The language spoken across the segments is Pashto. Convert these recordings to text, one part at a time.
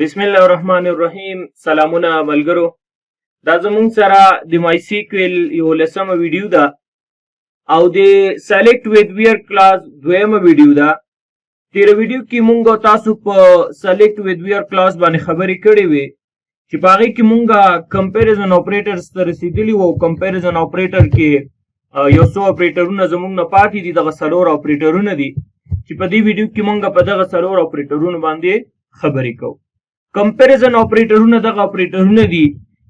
बिस्मिल्लाहिर्रहमानिर्रहीम। सलामुना मलगरो دا زمونږ سره د مای سیکویل یو لسمه ویډیو ده او د سلیکټ وذ ویر کلاس دویمه ویډیو ده. تیر ویډیو کې مونږ تاسو په سلیکټ وذ ویر کلاس باندې خبرې کړې وې چې په هغې کې مونږ کمپیریزن اپریټرز ته رسېدلي وو. کمپیریزن اپریټر کې یو څو اپریټرونه زمونږ نه پاتې دي، دغه څلور اپریټرونه دي چې په دې ویډیو کې مونږ په دغه څلور اپریټرونو باندې خبرې کوو. کمپیریزن اپریټرونه دغه اپریټرونه دي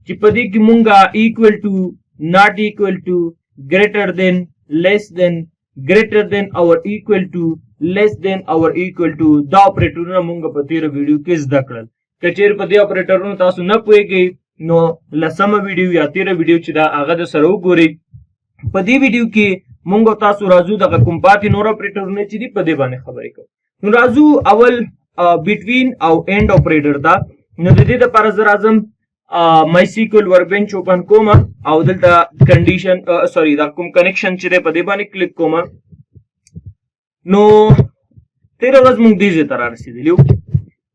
چې په دې کې مونږه equal to, not equal to, greater than, less than, greater than or equal to, less than or equal to دا اپریټرونه مونږ په تیر ویډیو کې زده کړل. که چیرې په دې اپریټرونو تاسو نه پوهیږئ نو لسمه ویډیو یا تیره ویډیو چې دا هغه د سره وګورئ. په دې ویډیو کې مونږ تاسو راځو دغه کوم پاتې نور اپریټرونه چې دي په دې باندې خبرې کوو. نو راځو اول بټوین او اینډ اپریټر دا. نو د دې لپاره زه راځم مای سیکویل وربنچ اوپن کوم او دلته کنډیشن سوري دا کوم کنیکشن چې دی په دې باندې کلیک کوم. نو تیره ورځ موږ دې ځای ته رارسېدلي وو.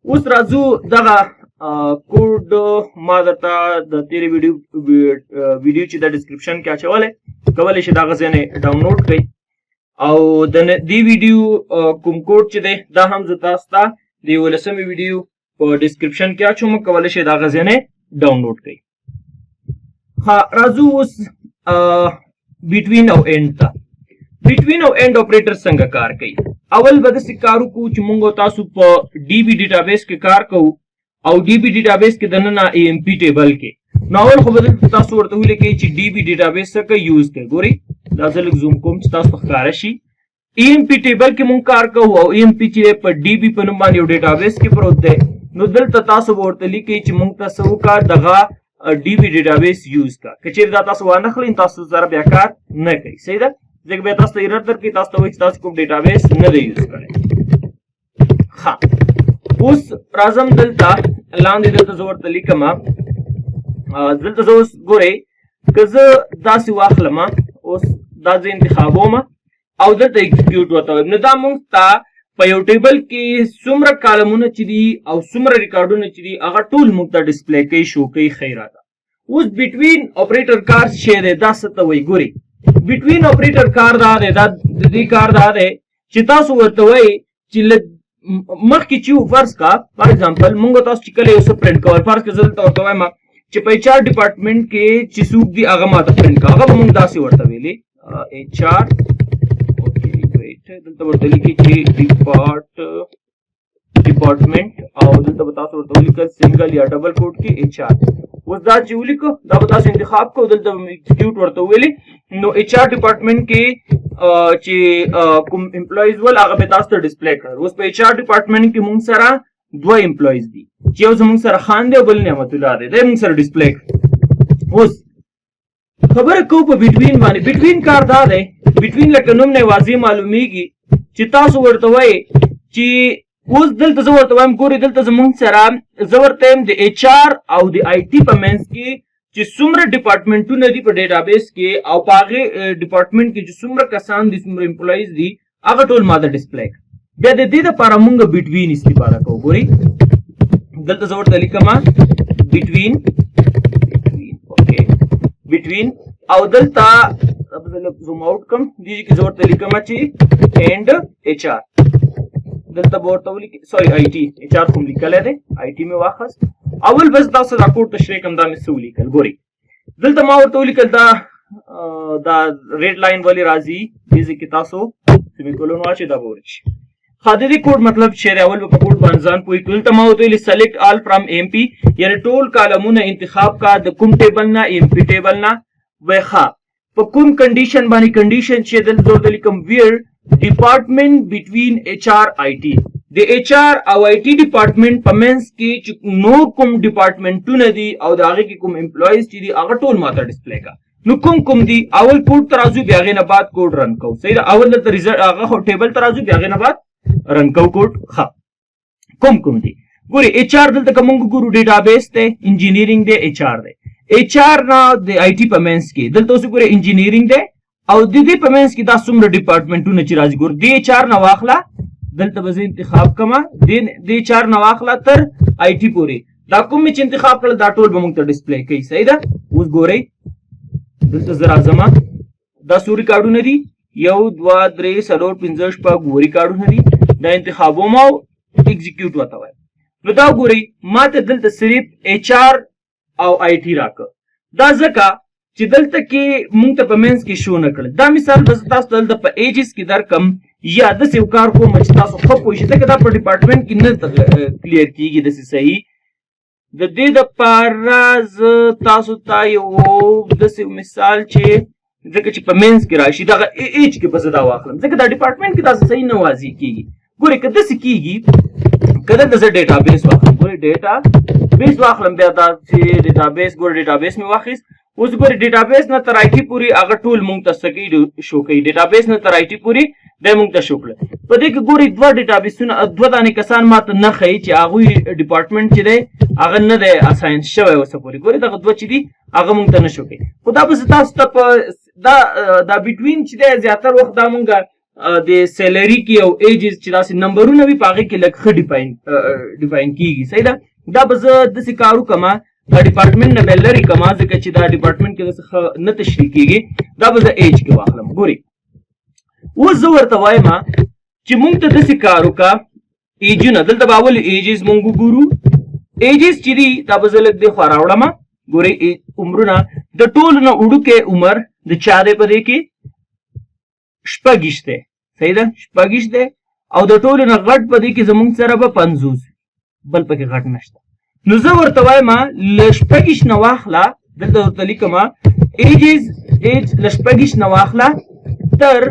اوس راځو دغه کوډ ما درته د تیرې ویډیو چې د ډسکرپشن کې اچولی کولی شئ دغه ځای نه ډاونلوډ کړئ او د دې ویډیو کوم کوډ چې دی دا هم زه تاسو ته د یولسمې ویډیو په ډسکرپشن کې اچوم، کولی شئ دغه ځای نه ډاونلوډ کړئ. ها راځو اوس بټوین او اینډ ته. بټوین او اینډ اپریټر څنګه کار کوي؟ اول به داسې کار وکړو چې موږ تاسو په ډي بي ډیټابیس کې کار کوو او ډي بي ډیټابیس کې دننه ای ام پي ټیبل کې نو اول خو به دلته تاسو ورته ولیکئ چې ډي بي ډیټابیس څخه یوز کوي. ګورئ دا زه لږ زوم کوم چې تاسو ته ښکاره شي. ای ام پي ټیبل کې موږ کار کوو او ای ام پي چې په ډي بي په نوم باندې یو ډیټابیس کې پروت دی. نو دلته تاسو به ورته لیکئ چې موږ ته څه وکړه دغه ډي بي ډیټابیس یوز کړه. که چیرې دا تاسو وانه خلئ تاسو سره بیا کار نه کوي. صحیح ده؟ ځکه بیا تاسو ته ایرر درکوي، تاسو ته وایي چې تاسو کوم ډیټابیس نه دی یوز کړی. ښه اوس راځم دلته لاندې دلته زه ورته لیکم. دلته زه اوس ګورئ که زه داسې واخلم اوس دا زه انتخابوم او دلته ایکزیکیوټ ورته وایم نو دا موږ ته په یو ټیبل کې څومره کالمونه چې دي او څومره ریکارډونه چې دي هغه ټول موږ ته ډسپلی کوي، شو کوي. ښه راته اوس بټوین اپریټر کار شی دی دا څه ته وایي؟ ګورئ بټوین اپریټر کار دا دی، دا د دې کار دا دی چې تاسو ورته وایي چې مخکې چې فرض کا فار ایگزامپل موږ تاسو چې کله یو څه پرنټ کول، فرض که زه دلته ورته وایم چې په ایچ آر ډپارټمنټ کې چې څوک دي هغه ماته پرنټ کا، هغه به موږ داسې ورته ویلې ایچ آر دلته ورته لیکي چې ډپارټمنټ او دلته به تاسو ورته ولیکل سنګل یا ډبل کوټ کې ایچ آر. اوس دا چې ولیکو دا به تاسو انتخاب کوو، دلته ایکزیکیوټ ورته ویلي. نو ایچ آر ډپارټمنټ کې چې کوم امپلایز ول هغه به تاسو ته ډسپلی کړل. اوس په ایچ آر ډپارټمنټ کې موږ سره دوه امپلایز دي چې یو زموږ سره خان دی او بل نعمت الله دی، دا موږ سره ډسپلی کړل. اوس خبره کوو په بټوین باندې. بټوین کار دا دی، بټوین لکه نوم نه واضح معلومیږي چې تاسو ورته وایي چې اوس دلته زه ورته وایم ګورئ دلته زموږ سره زه ورته یم د ایچ آر او د آی ټي په منځ کې چې څومره ډپارټمنټونه دي په ډیټابیس کې او په هغې ډپارټمنټ کې چې څومره کسان دي څومره امپلایز دي هغه ټول ماته ډسپلی کړه. بیا د دې دپاره موږ بټوین استفاده کوو. ګورئ دلته زه ورته لیکم بټوین او دلته زوم آوټ کړم دې کې زه ورته لیکم چې اینډ ایچ آر. دلته به ورته ولیکئ سوري آی ټي، ایچ آر خو م لیکلی دی، آی ټي مې واخیست. اول بس تاسو دا کوډ تشریح کړم دا مې څه ولیکل. ګورئ دلته ما ورته ولیکل دا ریډ لاین ولې راځي دې ځای کې تاسو سیمیکولون واچئ دا به ورک شي. ښه د دې کوډ مطلب چې دی اول به په کوډ باندې ځان پوه کړو. دلته ما ورته ویلي سلیکټ آل فرام ای ام پي یعنې ټول کالمونه انتخاب کا د کوم ټیبل نه ای ام پي ټیبل نه. وایي ښه په کوم کنډیشن باندې کنډیشن چې دلته ورته لیکم ویر ډپارټمنټ بټوین ایچ آر آی ټي د ایچ آر او آی ټي ډپارټمنټ په منځ کې چې نور کوم ډپارټمنټونه دي او د هغې کې کوم امپلایز چې دي هغه ټول ماته ډسپلی کا. نو کوم دي اول کوډ ته راځو بیا هغې نه بعد کوډ رن کوو. صحیح ده؟ اول دلته هغه ټیبل ته راځو بیا هغې نه بعد رن کوو کوډ. ښه کوم دي ګورئ ایچ آر دلته که موږ ګورو ډیټابیس دی، انجینیرینګ دی، ایچ آر دی. ایچ آر نه د آی ټي په منځ کې دلته اوس ګورئ انجینیرینګ دی او د دې په منځ کې دا څومره ډپارټمنټونه چې راځي ګور د ایچ آر نه واخله دلته به زه انتخاب کړم د ایچ آر نه واخله تر آی ټي پورې دا کوم چې انتخاب کړل دا ټول به موږ ته ډسپلی کوي. صحیح ده. اوس ګورئ دلته زه راځم دا څو ریکارډونه دي 1 2 3 4 5 6 اووه ریکارډونه دي دا انتخابوم او ایگزیکیوټ وته وایي. نو دا ګورئ ما ته دلته صرف ایچ آر او آی ټي راکړه دا ځکه چې دلته کې موږ ته په مینس کې شو نه کړل. دا مثال به تاسو دلته په ایجز کې درکم یا داسې یو کار کوم چې تاسو ښه پوه شئ ځکه دا په ډپارټمنټ کې نه کلیر کېږي داسې صحیح. د دې دپاره زه تاسو ته یو داسې مثال چې ځکه چې په مینس کې راشي دغه ایج کې به زه دا واخلم ځکه دا ډپارټمنټ کې داسې صحیح نه واضح کېږي. ګورئ که داسې کېږي که دلته زه ډیټابیس واخلم ګورئ ډیټابیس واخلم بیا دا چې ډیټابیس ګورئ ډیټابیس مې واخیست. اوس ګورئ ډیټابیس نه تر آی ټي پورې هغه ټول موږ ته څه کوي شو کوي ډیټابیس نه تر آی ټي پورې دی موږ ته شو کړل. په دې کې ګورئ دوه ډیټابیسونه دوه دانې کسان ما ته نه ښیي چې هغوی ډپارټمنټ چې دی هغه نه دی اساین شوی اوسه پورې. ګورئ دغه دوه چې دي هغه موږ ته نه شو کوي. خو دا به زه تاسو ته په دا بټوین چې دی زیاتر وخت دا موږ د سیلري کې او ایجز چې داسې نمبرونه وي په هغې کې لږ ښه ډیفاین کېږي. صحیح ده. دا به زه داسې کار وکړم دا ډپارټمنټ نه به لرې کړم ځکه چې دا ډپارټمنټ کې داسې ښه نه تشریح کېږي. دا به زه ایج کې واخلم. ګورئ اوس زه ورته وایم چې موږ ته داسې کار وکړه ایجونه دلته به اول ایجز موږ وګورو. ایجز چې دي دا به زه لږ دې خوا راوړم. ګورئ عمرونه د ټولو نه وړوکی عمر د چا دی په دې کې شپږ دی. صحیح ده. شپږ دی او د ټولو نه غټ په دې کې زموږ سره به 50 بل پکې غټ نشته. نو زه ورته وایم له شپږ نه واخله دلته ورته لیکم ایجز ایج له شپږ نه واخله تر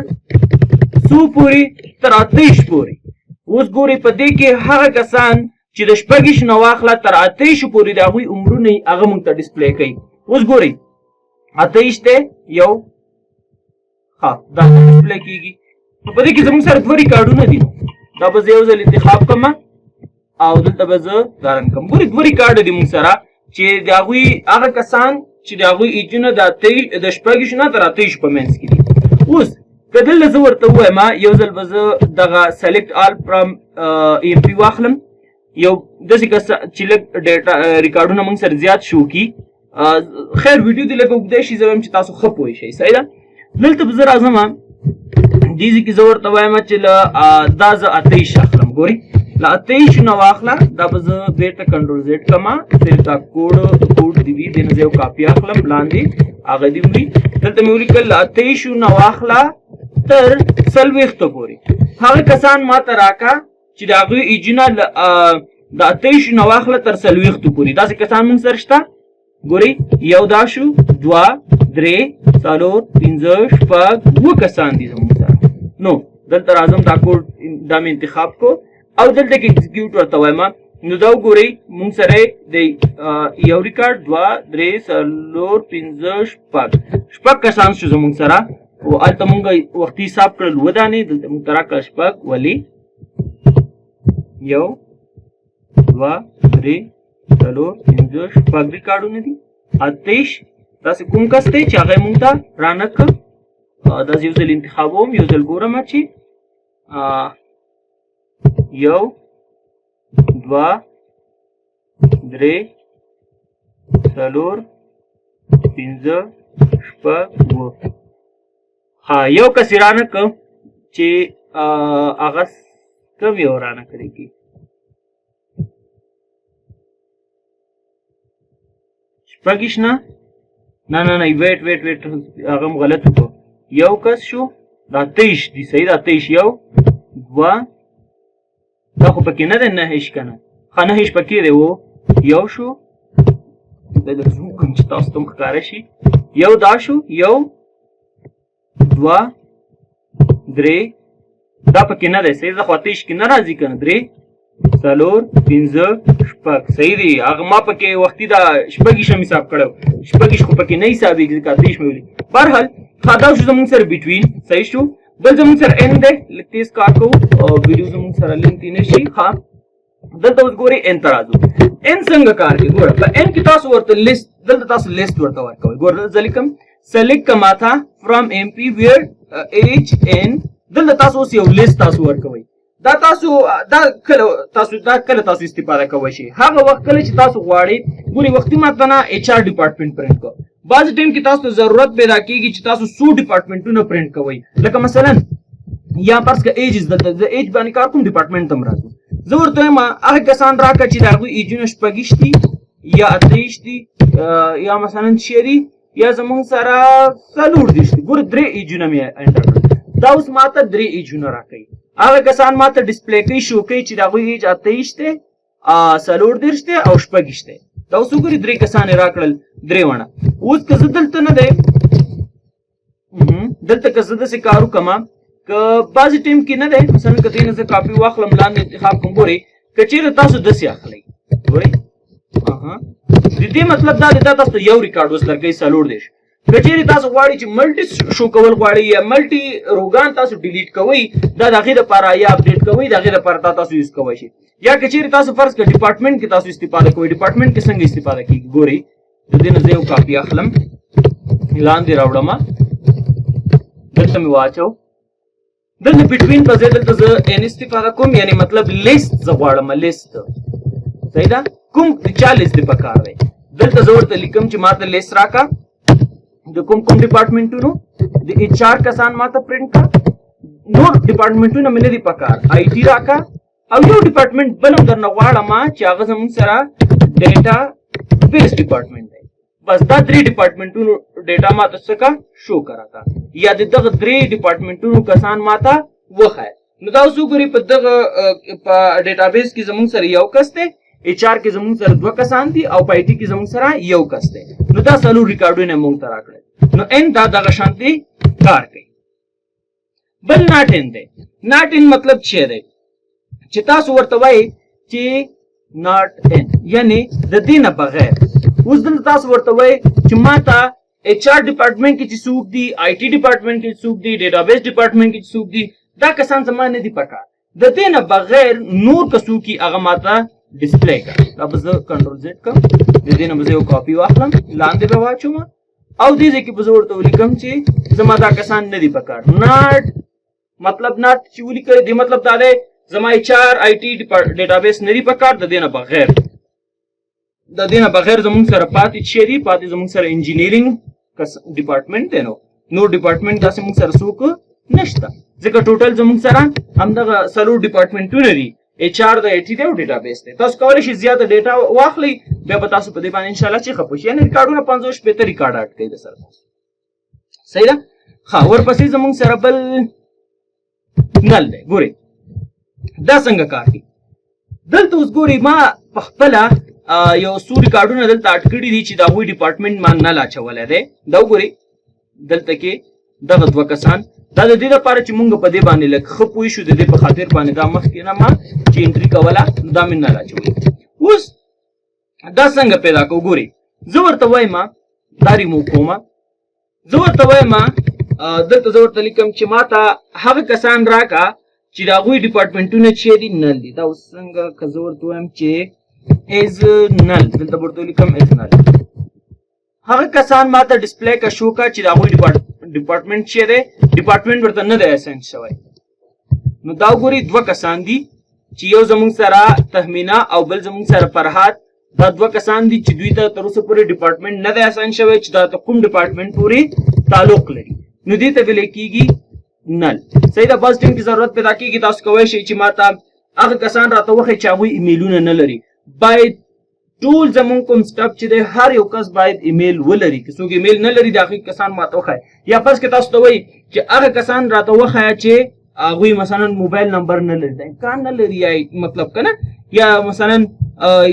څو پورې تر 28 پورې. اوس ګورئ په دې کې هغه کسان چې د شپږ نه واخله تر 28 پورې د هغوی عمرونه هغه موږ ته ډسپلی کوي. اوس ګورئ 28 دی یو دا ډسپلی کېږي. نو په دې کې زموږ سره دوه ریکارډونه دي دا به زه یو ځل انتخاب کړم او دلته به زه دا رن کړم. ګورئ دوه ریکارډ دي موږ سره چې د هغوی هغه کسان چې د هغوی ایجونه د شپږ نه تر 28 په منځ کې دي. اوس که دلته زه ورته ووایم یو ځل به زه دغه سلیکټ آل فرام ای ایم پي واخلم یو داسې کس چې لږ ډیټا ریکارډونه موږ سره زیات شو کي. خیر ویډیو دې لږ اوږدی شي زه وایم چې تاسو ښه پوه شئ. صحیح ده. دلته به زه راځم دې ځای کې زه ورته وایم چې له دا زه 28 اخلم. ګورئ له 28 نه واخله دا به زه بېرته کنټرول زیډ کړم صرف دا کوډ دې وي دې نه زه یو کاپي اخلم لاندې هغه دې وي. دلته مې ولیکل له 28 نه واخله تر 40 پورې هغه کسان ما ته راکړه چې د هغوی ایجونه د 28 نه واخله تر 40 پورې داسې کسان موږ سره شته. ګورئ یو دا شو 2 3 4 5 6 اووه کسان دي زموږ سره. نو دلته راځم دا کوډ دا مې انتخاب کو او دلته کې ایگزیکیوټ ورته وایم. نو دا وګورئ موږ سره د یو ریکارډ 2 3 4 5 شپږ کسان شو زموږ سره او هلته موږ وختي حساب کړل اووه دانې دلته موږ ته راکړه شپږ ولې 1 2 3 4 5 شپږ ریکارډونه دي 28 داسې کوم کس دی چې هغه موږ ته رانه کړ. داسې یو ځل انتخابوم یو ځل ګورم چې 1 2 3 4 5 شپږ اووه یو کس یې رانه کړ چې هغه کوم یو رانه کړی کی شپږ نه ویټ هغه هم غلط وکړو. یو کس شو دا 23 دي. صحیح ده. 23 یو 2 دا خو پکې نه دی 9 که نه ښه 9 پکې دی و یو شو دا در زوم کوم چې تاسو ته هم ښکاره شي. یو دا شو 1 2 3 دا پکې نه دی. صحیح ده. خو 28 کې نه راځي که نه 3 4 5 شپږ. صحیح دی. هغه ما پکې وختي دا شپږ هم حساب کړی شپږ خو پکې نه حسابېږي ځکه 28 مې ولي. بهرحال دا شو زموږ سره بټوین. صحیح شو. بل زموږ سره ان دی لږ تیز کار کوو ویډیو زموږ سره لینک نه شي. دلته اوس ګورئ ان ته راځو. ان څنګه کار کوي ګوره په ان کې تاسو ورته لیست دلته تاسو لیست ورته ورکوئ. ګوره دلته زه لیکم سلیکټ کما تھا فرام ایم پی ویر ایچ ان دلته تاسو اوس یو لیست تاسو ورکوئ. دا کله تاسو استفاده کوئ شي هغه وخت کله چې تاسو غواړئ ګوري وختي ماته نه HR ډپارټمنټ پرنټ کو بعض ټیم کې تاسو ته ضرورت پیدا کیږي چې تاسو 100 ډپارټمنټونه پرنټ کوئ لکه مثلا یا پرس که ایج د ایج باندې کار کوم ډپارټمنټ تم راځو زه ورته ما هغه کسان راکړه چې د هغوی ایجونه شپږیشت دي یا اتهیشت دي یا مثلا شری یا زمونږ سره څلور دیشت دي ګوره 3 ایجونه مې انټر کړل دا اوس ماته 3 ایجونه راکوي هغه کسان ماته ډسپلی کوي شو کوي چې د هغوی ایج اتهیشت دی څلور دیرش دی او شپږیشت دی دا اوس وګورئ 3 کسان یې راکړل 3 ونه اوس که زه دلته نه دی دلته که زه داسې کار وکړم که بعضې ټیم کې نه دی مثلا که دې نه زه کاپي واخلم لاندې انتخاب کوم ګورئ که چېرې تاسو داسې اخلئ ګورئ د دې مطلب دا دی دا تاسو ته یو ریکارډ اوس درکوي څلور دیرش که چېرې تاسو غواړئ چې ملټي شو کول غواړئ یا ملټي روګان تاسو ډیلیټ کوئ دا د هغې دپاره یا اپډیټ کوئ د هغې دپاره دا تاسو یوز کوی شئ یا که چېرې تاسو فرض کړه ډپارټمنټ کې تاسو استفاده کوئ ډپارټمنټ کې څنګه استفاده کېږي ګورئ د دې نه زه یو کاپي اخلم لاندې راوړم دلته مې واچو دلته بټوین په ځای دلته زه ان استفاده کوم یعنی مطلب لیست زه غواړم لیست صحیح ده کوم د چا لیست دی پکار دی دلته زه ورته لیکم چې ماته لیست راکا د کوم ډپارټمنټونو د HR کسان ماته پرنټ کا نور ډپارټمنټونه مې نه دي پکار IT راکا او یو ډپارټمنټ بل هم درنه غواړم چې هغه زموږ سره ډیټا بیس ډپارټمنټ دی بس دا 3 ډپارټمنټونو ډیټا ماته څه کا شو کراتا یا دغه 3 ډپارټمنټونو کسان ماته وخه نو دا اوس وګورئ په دغه په ډیټابیس کې زموږ سره یو کس دی HR کې زموږ سره 2 کسان دي او په IT کې زموږ سره یو کس دی نو دا څلور ریکارډونه موږ ته راکړل نو ان دا دغه شانتي کار کوي بل ناٹ ان دی ناٹ ان مطلب څه دی چې تاسو ورته وایي چې ناٹ ان یعنی د دې نه بغیر اوس دلته تاسو ورته وایي چې ماته HR ډپارټمنټ کې چې څوک دي IT ډپارټمنټ کې څوک دي ډیټابیس ډپارټمنټ کې څوک دي دا کسان زما نه دي پکار د دې نه بغیر نور کسو کې هغه ماته ډسپلی کړه دا به زه کنټرول زیډ کوم د دې نه به زه یو کاپي واخلم لاندې به واچوم او دې ځای کې به زه ورته ولیکم چې زما دا کسان نه دي پکار ناٹ مطلب ناٹ چې ولیکئ دې مطلب دا دی زما HR IT ډیټابیس نه دي پکار د دې نه بغیر زموږ سره پاتې څه دي پاتې زموږ سره انجینیرینګ ډپارټمنټ دی نور ډپارټمنټ داسې موږ سره څوک نشته ځکه ټوټل زموږ سره همدغه څلور ډپارټمنټونه دي HR د IT دی او ډیټابیس دی تاسو کولی شئ زیاته ډیټا واخلئ بیا به تاسو په دې باندې انشاءالله چې ښه پوه شئ یعنې ریکارډونه 50 شپېته ریکارډ اډ کوي د سره صحیح ده ښه ورپسې زموږ سره بل نل دی ګورئ دا څنګه کار کوي دلته اوس ګورئ ما په خپله یو څو ریکارډونه دلته اډ کړي دي چې د هغوی ډپارټمنټ ما نل اچولی دی دا وګورئ دلته کې دغه 2 کسان دا د دې لپاره چې مونږ په دې باندې لږ ښه پوه شو د دې په خاطر باندې دا مخکې نه ما چې انټري کوله دا مې نه راچوي اوس دا څنګه پیدا کوو ګورئ زه ورته وایم دا ریموو کوم زه ورته وایم دلته زه ورته لیکم چې ماته هغه کسان راکړه چې د هغوی ډپارټمنټونه چې دي نل دي دا اوس څنګه که زه ورته وایم چې از نل دلته ورته لیکم از نل هغه کسان ماته ډسپلی کا شو کا چې د هغوی ډپارټمنټ چې دی ډپارټمنټ ورته نه دی اساین شوی نو دا وګورئ 2 کسان دي چې یو زموږ سره تهمینه او بل زموږ سره فرحات دا 2 کسان دي چې دوی ته تر اوسه پورې ډپارټمنټ نه دی اساین شوی چې دا ته کوم ډپارټمنټ پورې تعلق لري نو دې ته ویلی کېږي نل صحیح ده بس ټیم کې ضرورت پیدا کېږي تاسو کولی شئ چې ماته هغه کسان راته وښیي چې هغوی ایمیلونه نه لري باید ټول زموږ کوم سټاف چې دی هر یو کس باید ایمیل ولري که څوک ایمیل نه لري د هغوی کسان ماته وښایي یا فرض کې تاسو ته وایي چې هغه کسان راته وښایه چې هغوی مثلا موبایل نمبر نه لري دا امکان نه لري یا مطلب که نه یا مثلا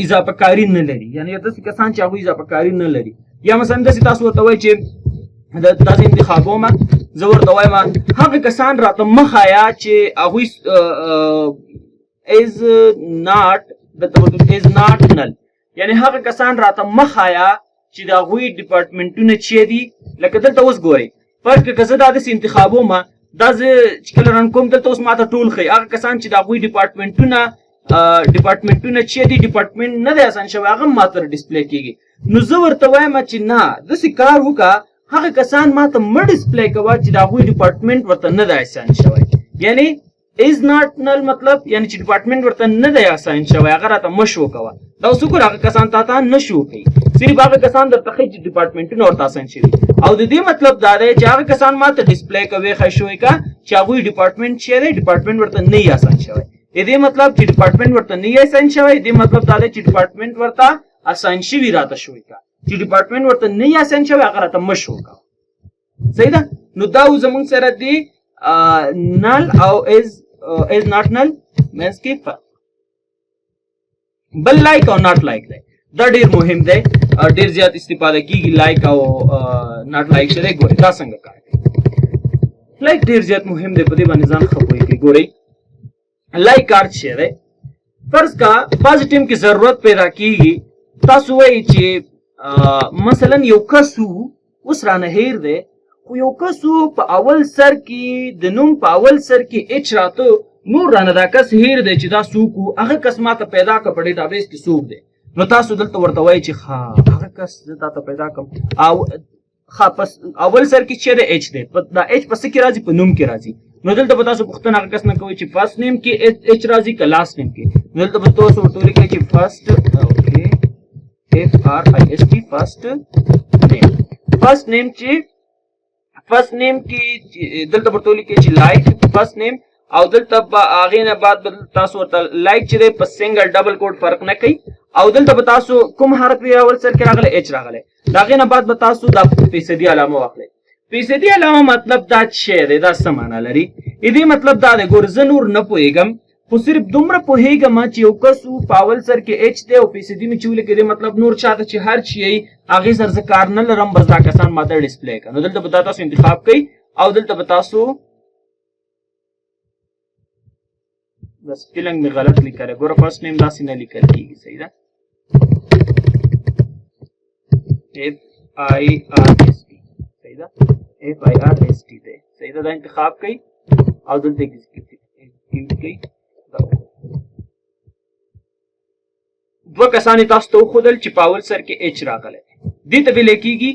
اضافه کاري نه لري یعنې داسې کسان چې هغوی اضافه کاري نه لري یا مثلا داسې تاسو ورته وایي چې داسې انتخابوم زه ورته وایم هغه کسان راته مخایه چې هغوی از ناٹ نل یعنی هغه کسان راته مخایه چې د هغوی ډپارټمنټونه چې دي لکه دلته اوس ګورئ فرق که زه دا داسې انتخابوم دا زه چې کله رن کوم دلته اوس ماته ټول ښیي هغه کسان چې د هغوی ډپارټمنټونه چې دي ډپارټمنټ نه دی اسان شوی هغه هم ماته ډسپلی کېږي نو زه ورته وایم چې نه داسې کار وکړه هغه کسان ماته مه ډسپلی کوه چې د هغوی ډپارټمنټ ورته نه دی اسان شوی یعنی is not null مطلب یعنی چې ډپارټمنټ ورته نه دی اساین شوی هغه راته مشو کوه دا اوس وګوره هغه کسان ته نشو کوي صرف هغه کسان درته ښیي چې ډپارټمنټونه ورته اساین شوي او د دې مطلب دا دی چې هغه کسان ماته ډسپلی کوي ښه شوی کا چې هغوی ډپارټمنټ چې دی ډپارټمنټ ورته نه یې اساین شوی د دې مطلب چې ډپارټمنټ ورته نه یې اساین شوی د دې مطلب دا دی چې ډپارټمنټ ورته اساین شوي راته شوی کا چې ډپارټمنټ ورته نه یې اساین شوی هغه راته مشو کوه صحیح ده نو دا زموږ سره دی null او is not null means کې فرق بل لایک او not لایک دی دا ډیر مهم دی ډیر زیات استفاده کیږي لایک او not لایک شته ګوري دا څنګه کار کوي لایک ډیر زیات مهم دی په دې باندې ځان خپوي کې ګوري لایک کار څه دی فرض کا بعض ټیم کې ضرورت پیدا کیږي تاسو وایي چې مثلا یو کسو اوس رانه هیر دی خو یو کسو په اول سر کې د نوم په اول سر کې اچ راته نور رانه دا کس هیر دی چې دا څوک هغه کس ماته پیدا کړ په ډیټابیس کې څوک دی نو تاسو دلته ورته وایي چې ښه هغه کس زه تاته پیدا کړم او ښه پس اول سر کې چې دی اچ دی دا اچ په څه کې راځي په نوم کې راځي نو دلته به تاسو پوښتنه هغه کس نه کوئ چې فرست نیم کې اچ راځي که لاست نیم کې نو دلته به تاسو ورته ولیکئ چې فرست اوکې FRIST فرست نیم فرست نیم چې فرست نیم کې دلته ورته ولیکئ چې لایک فرست نیم او دلته به هغې نه بعد به تاسو ورته لایک چې دی په سنګل ډبل کوډ فرق نه کوي او دلته به تاسو کوم حرف یې اول سر کې راغلی اچ راغلی د هغې نه بعد به تاسو دا فیصدي علامه واخلئ فیصدي علامه مطلب دا څه دی دا څه معنا لري د دې مطلب دا دی ګوره زه نور نه پوهېږم خو صرف دومره پوهېږم چې یو کس په اول سر کې اچ دی او فیصدي مې چې ولیکې دی مطلب نور چاته چې هر چی یې هغې سره زه کار نه لرم بس دا کسان ماته ډسپلی کړه نو دلته به دا تاسو انتخاب کوئ او دلته به تاسو بس سپیلنګ مې غلط لیکلی ګوره فرست نیم داسې نه لیکل کېږي صحیح ده FIRST صحیح ده FIRST دی صحیح ده دا انتخاب کوئ او دلته ایگزیکیوټ کوئ دوه کسانې تاسو ته وښودل چې په اول سر کې اچ راغلی دې ته ویلی کېږي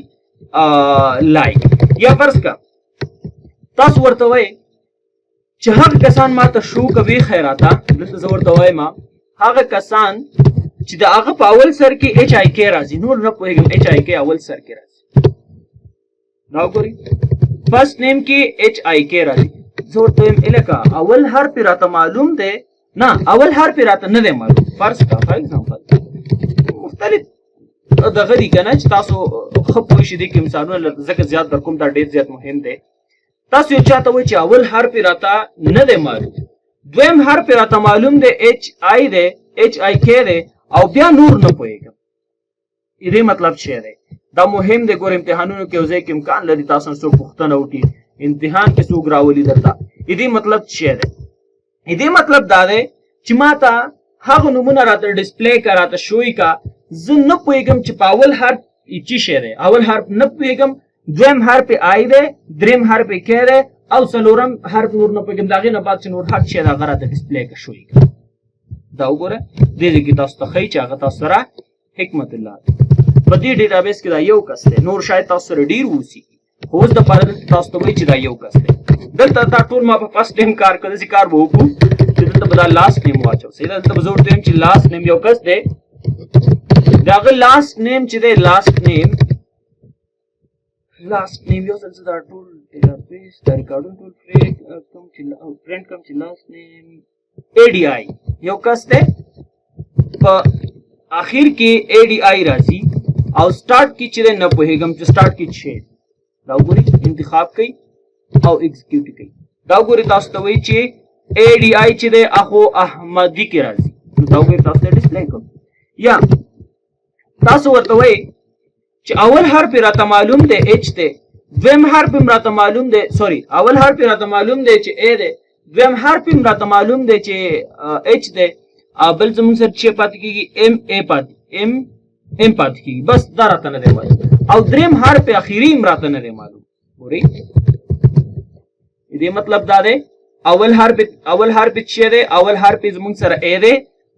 لایک یا فرض کا تاسو ورته وایئ چې هغه کسان ماته شو کوي خیراته دلته زه ورته وایم هغه کسان چې د هغه په اول سر کې اچ آی کې راځي نور نه پوهېږم اچ آی کې اول سر کې راځي دا وګورئ فرست نیم کې اچ آی کې راځي زه ورته وایم الکه اول حرف راته معلوم دی نه اول حرف راته نه دی معلوم فرض کا فار ایگزامپل مختلف دغه دي که نه چې تاسو ښه پوه شئ دې کې مثالونه ځکه زیات در کوم دا ډېر زیات مهم دی تاسو یو چاته وایي چې اول حرف راته نه دی معلوم دویم حرف راته معلوم دی اچ آی دی اچ آی کې دی او بیا نور نه پوهېږم دې مطلب څه دی دا مهم دی ګوره امتحانونو کې یو ځای کې امکان لري تاسو نه څوک پوښتنه وکړي امتحان کې څوک راولي درته دې مطلب څه دی دې مطلب دا دی چې ماته هغه نومونه راته ډسپلی کا راته شوي کا زه نه پوهېږم چې په اول حرف څه شی دی اول حرف نه پوهېږم دویم حرف آی دی دریم حرف کې دی او څلورم حرف نور نه پوهېږم د هغې نه بعد چې نور هر شی د هغه راته ډسپلی کا شوي کا دا وګوره دې ځای کې تاسو ته ښایي چې هغه تاسو سره حکمت الله دی په دې ډیټابیس کې دا یو کس دی نور شاید تاسو سره ډېر واوسېږي خو اوس دپاره دلته تاسو ته وایي چې دا یو کس دی دلته دا ټول ما په فرست نیم کار کړی داسې کار به وکړو چې دلته به دا لاست نیم واچو صحیح ده دلته به زه ورته وایم چې لاست نیم یو کس دی د هغه لاست نیم چې دی لاست نیم یو ځل زه دا ټول ډیټابیس دا ریکارډونه ټول پرنټ کړم چې لاست نیم ADI یو کس دی په آخر کې ADI راځي او سٹارٹ کې چې دی نه پوهېږم چې سٹارٹ کې څه دا وګورئ انتخاب کوئ او ایگزیکیوټ کوي دا وګورئ تاسو ته وایي چې ADI چې دی هغه احمدي کې راځي نو دا وګورئ تاسو ته ډسپلی کوم یا تاسو ورته وایي چې اول حرف راته معلوم دی اچ دی دویم حرف هم راته معلوم دی سوري اول حرف راته معلوم دی چې A دی دویم حرف هم راته معلوم دی چې اچ دی بل زموږ سره چې پاتې کېږي M پاتې کېږي بس دا راته نه دی معلوم او دریم حرف اخیري هم راته نه دی معلوم ګورئ دې مطلب دا دی اول حرف چې دی اول حرف زموږ سره A دی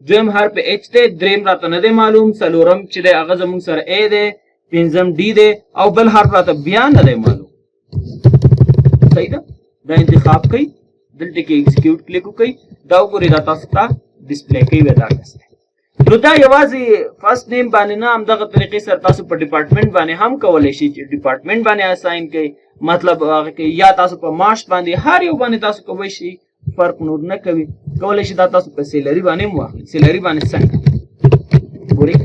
دویم حرف H دی دریم راته نه دی معلوم څلورم چې دی هغه زموږ سره A دی پنځم D دی او بل حرف راته بیا نه دی معلوم صحیح ده دا انتخاب کوئ دلته کې ایگزیکیوټ کلیک وکړئ دا وګورئ دا تاسو ته ډسپلی کوي ودا کسته نو دا یوازې فرست نیم باندې نه هم دغه طریقې سره تاسو په ډپارټمنټ باندې هم کولای شئ چې ډپارټمنټ باندې اساین کړئ مطلب هغه کې یا تاسو په معاش باندې هر یو باندې تاسو کوی شئ فرق نور نه کوي کولای شئ دا تاسو په سیلری باندې مو واخلئ سیلری باندې څنګه ګورئ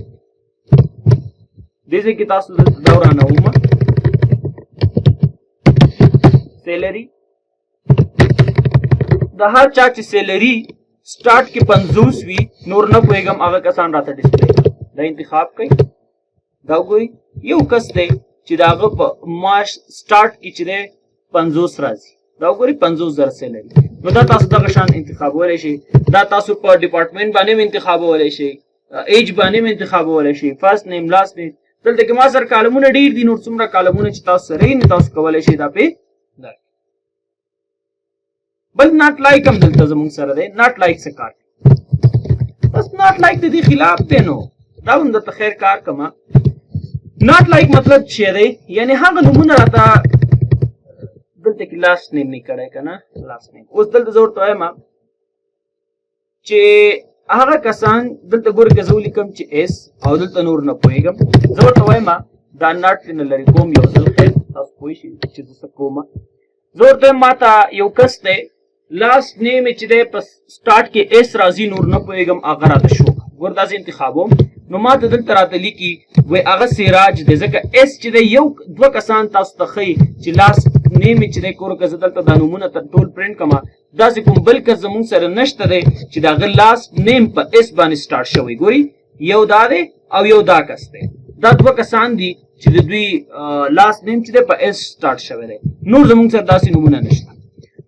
دې کې تاسو دا ورانه ومه سیلری د هر چا چې سیلری سٹارٹ کې 50 وی نور نه پوهیږم هغه کسان راته ډسپلی دا انتخاب کړئ دا وګورئ یو کس دی چې داغه په معاش سٹارٹ کې چې دی 50 راځي دا وګورئ 50,000 سیلری نو دا تاسو دغه شان انتخابولای شئ دا تاسو په ډپارټمنټ باندې انتخابولای شئ ایج باندې انتخابولای شئ فرست نیم لاست نیم دلته کې ما سره کالمونه ډیر دي نور څومره کالمونه چې تاسو سره یې تاسو کولای شئ دا په بل ناٹ لائک هم دلته زموږ سره دی ناٹ لائک څه کار بس ناٹ لائک د دې خلاف دی نو دا هم درته خیر کار کما ناٹ لائک مطلب څه دی یعنی هغه نمونه راته دلته کې لاست نیم نه کړای کنه لاست نیم اوس دلته زور ته وایم چې هغه کسان دلته ګور کې زولې کم چې اس او دلته نور نه پويګم زور ته وایم دا ناٹ نه لري کوم یو ځل خیر تاسو پوي شئ چې څه کومه زور ته ماته یو کس دی لاست نیم چې دی په سٹارټ کې اس راځي نور نه پويګم هغه راته شو ګور داسې انتخابوم نو ماته دلته راته لیکي وای هغه سراج دی ځکه اس چې دی یو دوه کسان تاسو ته خي چې لاست نیم چې دی کور کې دلته د نمونه ته ټول پرینټ کما داسې کوم بل کس زموږ سره نشته دی چې دا غل لاست نیم په اس باندې سٹارټ شوی ګوري یو دا دی او یو دا کس دی دا دوه کسان دي چې د دوی لاست نیم چې دی په اس سٹارټ شوی دی نور زموږ سره داسې نمونه نشته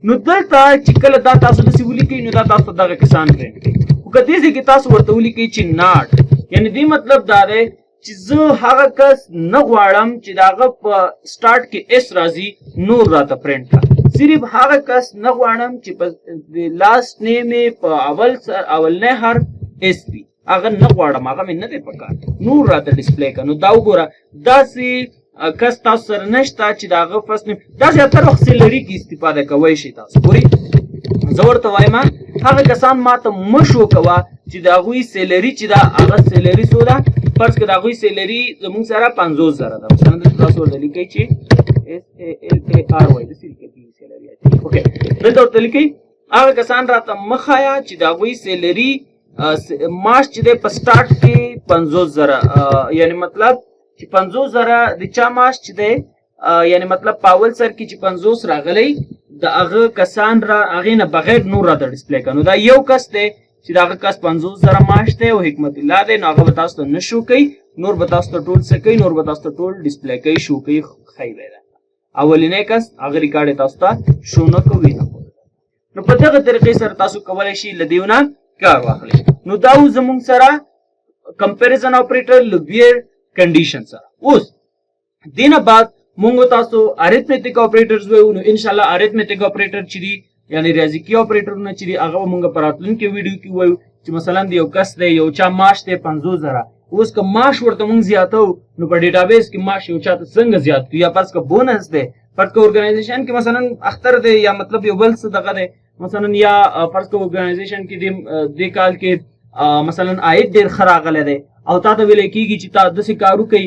نو دلته چې کله دا تاسو د سیولي کوي نو دا تاسو دغه کسان پرینټ کوي او کدی چې تاسو ورته ولیکئ چې ناٹ یعنی دې مطلب دا دی چې زه هغه کس نه غواړم چې داغه په سٹارټ کې اس راځي نور راته پرینټ کا صرف هغه کس نه غواړم چې په لاست نیم په اول نه هر اس پی هغه نه غواړم هغه مې نه دی پکار نور راته ډسپلی کا نو دا وګوره داسې کس تاسو سره نشته چې داغه فرست نیم دا زیاتره وخت سیلری کې استفاده کوی شي تاسو ګورئ زه ورته وایم هغه کسان ماته مشو کوه چې د هغوی سیلری چې دا هغه سیلری څو ده فرض کړه د هغوی سیلری زموږ سره 50,000 ده مثلا دلته تاسو ورته لیکئ چې SALARY داسې لیکئ سیلری اوکې دلته ورته لیکئ هغه کسان راته مخایا چې د هغوی سیلری معاش چې دی په سٹارټ کې 50,000 یعنی مطلب چې 50,000 د چا معاش چې دی یعنی مطلب پاول سر کې چې 50 راغلی د هغه کسان را هغې نه بغیر نور راته ډسپلی کړه نو دا یو کس دی چې د هغه کس 50,000 معاش دی او حکمت الله دی نو هغه به تاسو ته نه شو کوي نور به تاسو ته ټول څه کوي نور به تاسو ته ټول ډسپلی کوي شو کوي ښایي به ده اولنی کس هغه ریکارډ یې تاسو ته شو نه کوي نو په دغه طریقې سره تاسو کولی شئ له دیونه کار واخلئ نو دا زموږ سره کمپیریزن اپریټر له ویر کنډیشن سره اوس دینه بعد مونږ تاسو اریتمیټیک اپریټرز وایو نو ان شاء الله اریتمیټیک اپریټر چې دی یعنی ریاضیکی اپریټرونه چې دی هغه مونږ په راتلونکي ویډیو کې وایو چې مثلا د یو کس دی یو چا معاش دی 50,000 اوس که معاش ورته مونږ زیاتو نو په ډیټابیس کې معاش یو چاته څنګه زیات کړو یا پس که بونس دی فرض که ارګنایزیشن کې مثلا اختر دی یا مطلب یو بل څه دغه دی مثلا یا فرض که ارګنایزیشن کې د کال کې مثلا عاید ډیر ښه راغلی دی او تا ته ویلی کېږي چې تا داسې کار وکړئ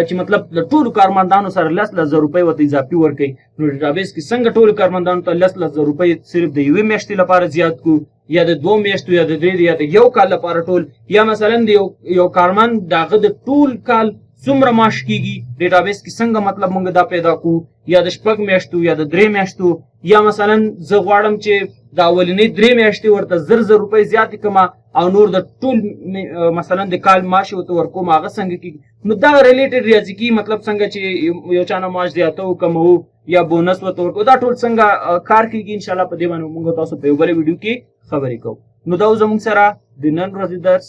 چې مطلب د ټولو کارمندانو سره 10,000 روپۍ ورته اضافي ورکړي نو ډیټابیس کې څنګه ټولو کارمندانو ته 10,000 روپۍ صرف د یوې میاشتې لپاره زیات کړو یا د 2 میاشتو یا د 3 یا د یو کال لپاره ټول یا مثلا د یو کارمند د هغه د ټول کال څومره معاش کېږي ډیټابیس کې څنګه مطلب موږ دا پیدا کړو یا د 6 میاشتو یا د 3 میاشتو یا مثلا زه غواړم چې د اولنۍ 3 میاشتې ورته 10,000 روپۍ زیاتې کړم او نور د ټول مثلا د کال معاش ورته ورکوم هغه څنګه کېږي نو دا ریلیټډ ریاضیکي مطلب څنګه چې یو چا نه معاش زیاتو کمو یا بونس ورته ورکو دا ټول څنګه کار کېږي ان شاء الله په دې باندې موږ تاسو په یو بل ویډیو کې خبرې کوو نو دا زموږ سره د نن ورځې درس